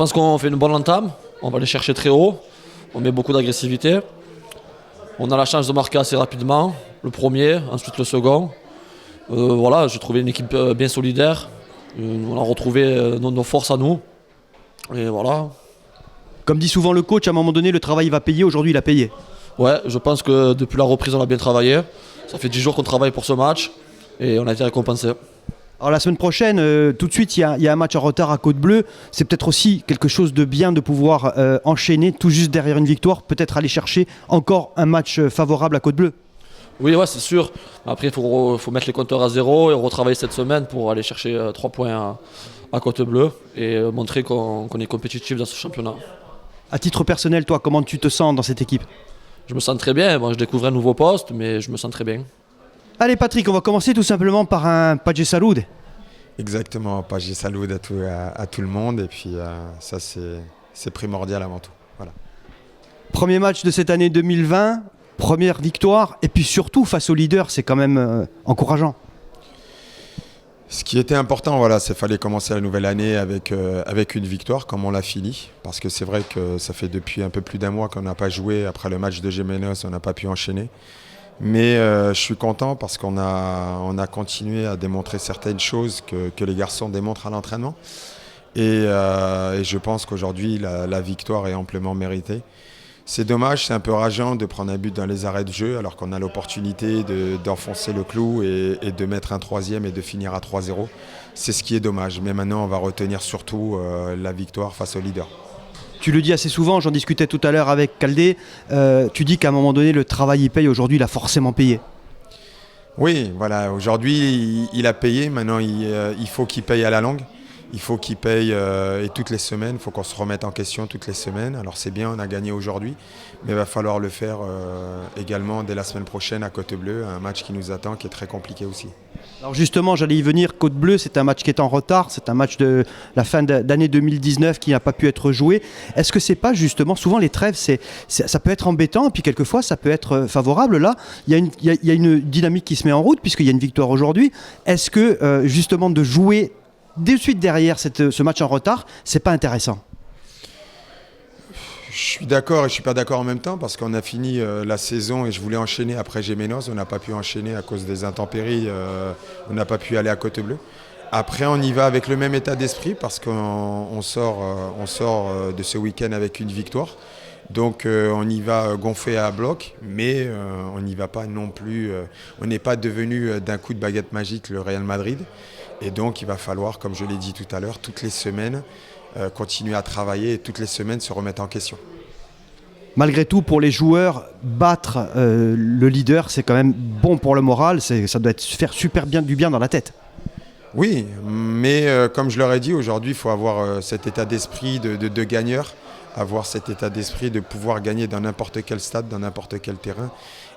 pense qu'on fait une bonne entame. On va les chercher très haut. On met beaucoup d'agressivité. On a la chance de marquer assez rapidement. Le premier, ensuite le second. Voilà, j'ai trouvé une équipe bien solidaire. On a retrouvé nos forces à nous. Et voilà. Comme dit souvent le coach, à un moment donné, le travail va payer. Aujourd'hui, il a payé. Ouais, je pense que depuis la reprise, on a bien travaillé. Ça fait 10 jours qu'on travaille pour ce match et on a été récompensé. Alors la semaine prochaine, tout de suite, il y a un match en retard à Côte-Bleue. C'est peut-être aussi quelque chose de bien de pouvoir enchaîner tout juste derrière une victoire, peut-être aller chercher encore un match favorable à Côte-Bleue. Oui, ouais, c'est sûr. Après, il faut mettre les compteurs à zéro et retravailler cette semaine pour aller chercher 3 points à Côte-Bleue et montrer qu'on est compétitif dans ce championnat. À titre personnel, toi, comment tu te sens dans cette équipe ? Je me sens très bien. Bon, je découvre un nouveau poste, mais je me sens très bien. Allez Patrick, on va commencer tout simplement par un Pagé Salud. Exactement, Pagé Salud à tout le monde et puis ça c'est primordial avant tout. Voilà. Premier match de cette année 2020, première victoire et puis surtout face au leader, c'est quand même encourageant. Ce qui était important, voilà, c'est qu'il fallait commencer la nouvelle année avec une victoire comme on l'a fini. Parce que c'est vrai que ça fait depuis un peu plus d'un mois qu'on n'a pas joué. Après le match de Gémenos, on n'a pas pu enchaîner. Mais je suis content parce qu'on a continué à démontrer certaines choses que les garçons démontrent à l'entraînement. Et je pense qu'aujourd'hui, la victoire est amplement méritée. C'est dommage, c'est un peu rageant de prendre un but dans les arrêts de jeu alors qu'on a l'opportunité d'enfoncer le clou et de mettre un troisième et de finir à 3-0. C'est ce qui est dommage. Mais maintenant, on va retenir surtout la victoire face au leader. Tu le dis assez souvent, j'en discutais tout à l'heure avec Caldé, tu dis qu'à un moment donné, le travail il paye, aujourd'hui il a forcément payé. Oui, voilà, aujourd'hui il a payé, maintenant il faut qu'il paye à la longue. Il faut qu'il paye et toutes les semaines, il faut qu'on se remette en question toutes les semaines. Alors c'est bien, on a gagné aujourd'hui, mais il va falloir le faire également dès la semaine prochaine à Côte-Bleue, un match qui nous attend, qui est très compliqué aussi. Alors justement, j'allais y venir, Côte-Bleue, c'est un match qui est en retard, c'est un match de la fin d'année 2019 qui n'a pas pu être joué. Est-ce que c'est pas justement, souvent les trêves, ça peut être embêtant, et puis quelquefois ça peut être favorable. Là, il y a une dynamique qui se met en route, puisqu'il y a une victoire aujourd'hui. Est-ce que justement de jouer de suite derrière ce match en retard, c'est pas intéressant? Je suis d'accord et je ne suis pas d'accord en même temps parce qu'on a fini la saison et je voulais enchaîner après Gémenos. On n'a pas pu enchaîner à cause des intempéries. On n'a pas pu aller à Côte-Bleue. Après, on y va avec le même état d'esprit parce qu'on sort de ce week-end avec une victoire. Donc on y va gonfler à bloc, mais on n'y va pas non plus. On n'est pas devenu d'un coup de baguette magique le Real Madrid. Et donc il va falloir, comme je l'ai dit tout à l'heure, toutes les semaines continuer à travailler et toutes les semaines se remettre en question. Malgré tout, pour les joueurs, battre le leader, c'est quand même bon pour le moral, ça doit faire super bien du bien dans la tête. Oui, mais comme je leur ai dit, aujourd'hui il faut avoir cet état d'esprit de gagneur, avoir cet état d'esprit de pouvoir gagner dans n'importe quel stade, dans n'importe quel terrain.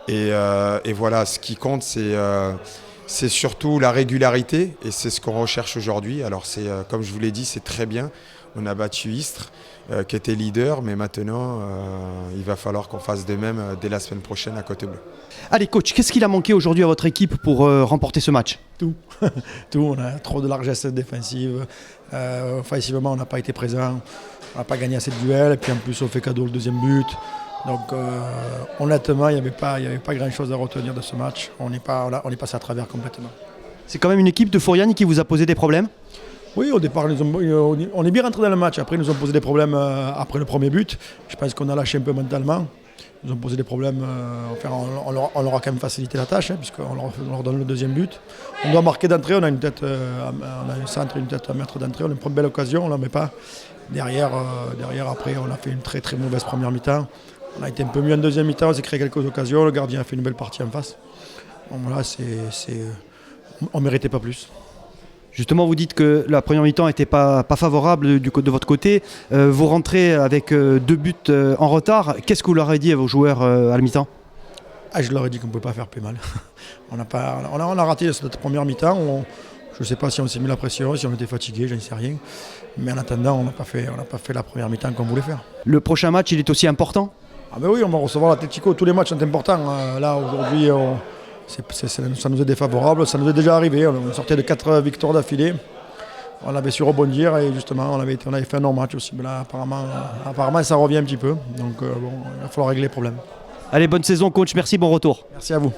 Et voilà, ce qui compte, c'est surtout la régularité et c'est ce qu'on recherche aujourd'hui. Alors comme je vous l'ai dit, c'est très bien. On a battu Istres qui était leader, mais maintenant il va falloir qu'on fasse de même dès la semaine prochaine à Côte-Bleue. Allez coach, qu'est-ce qu'il a manqué aujourd'hui à votre équipe pour remporter ce match? Tout. On a trop de largesse défensive. Offensivement, on n'a pas été présent. On n'a pas gagné assez de duels. Et puis en plus, on fait cadeau le deuxième but. Donc honnêtement, il n'y avait pas grand-chose à retenir de ce match. On est passé à travers complètement. C'est quand même une équipe de Fouriani qui vous a posé des problèmes? Oui, au départ, on est bien rentré dans le match. Après, ils nous ont posé des problèmes après le premier but. Je pense qu'on a lâché un peu mentalement. Ils nous ont posé des problèmes. On leur a quand même facilité la tâche, puisqu'on leur donne le deuxième but. On doit marquer d'entrée. On a une tête, on a un centre, une tête à mettre d'entrée. On a une belle occasion, on ne la met pas. Derrière, après, on a fait une très très mauvaise première mi-temps. On a été un peu mieux en deuxième mi-temps, on s'est créé quelques occasions, le gardien a fait une belle partie en face. Donc voilà, on ne méritait pas plus. Justement, vous dites que la première mi-temps n'était pas favorable de votre côté. Vous rentrez avec 2 buts en retard. Qu'est-ce que vous leur avez dit à vos joueurs à la mi-temps? Je leur ai dit qu'on ne pouvait pas faire plus mal. On a raté cette première mi-temps. Je ne sais pas si on s'est mis la pression, si on était fatigué, je ne sais rien. Mais en attendant, on n'a pas fait la première mi-temps qu'on voulait faire. Le prochain match, il est aussi important? Ah ben oui, on va recevoir l'Atlético. Tous les matchs sont importants. Là, aujourd'hui, ça nous est défavorable. Ça nous est déjà arrivé. On sortait de 4 victoires d'affilée. on avait su rebondir et justement on avait fait un non-match aussi. Mais là apparemment ça revient un petit peu. Donc bon, il va falloir régler les problèmes. Allez, bonne saison coach, merci, bon retour. Merci à vous.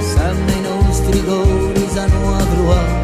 Sanno i nostri gol, sanno a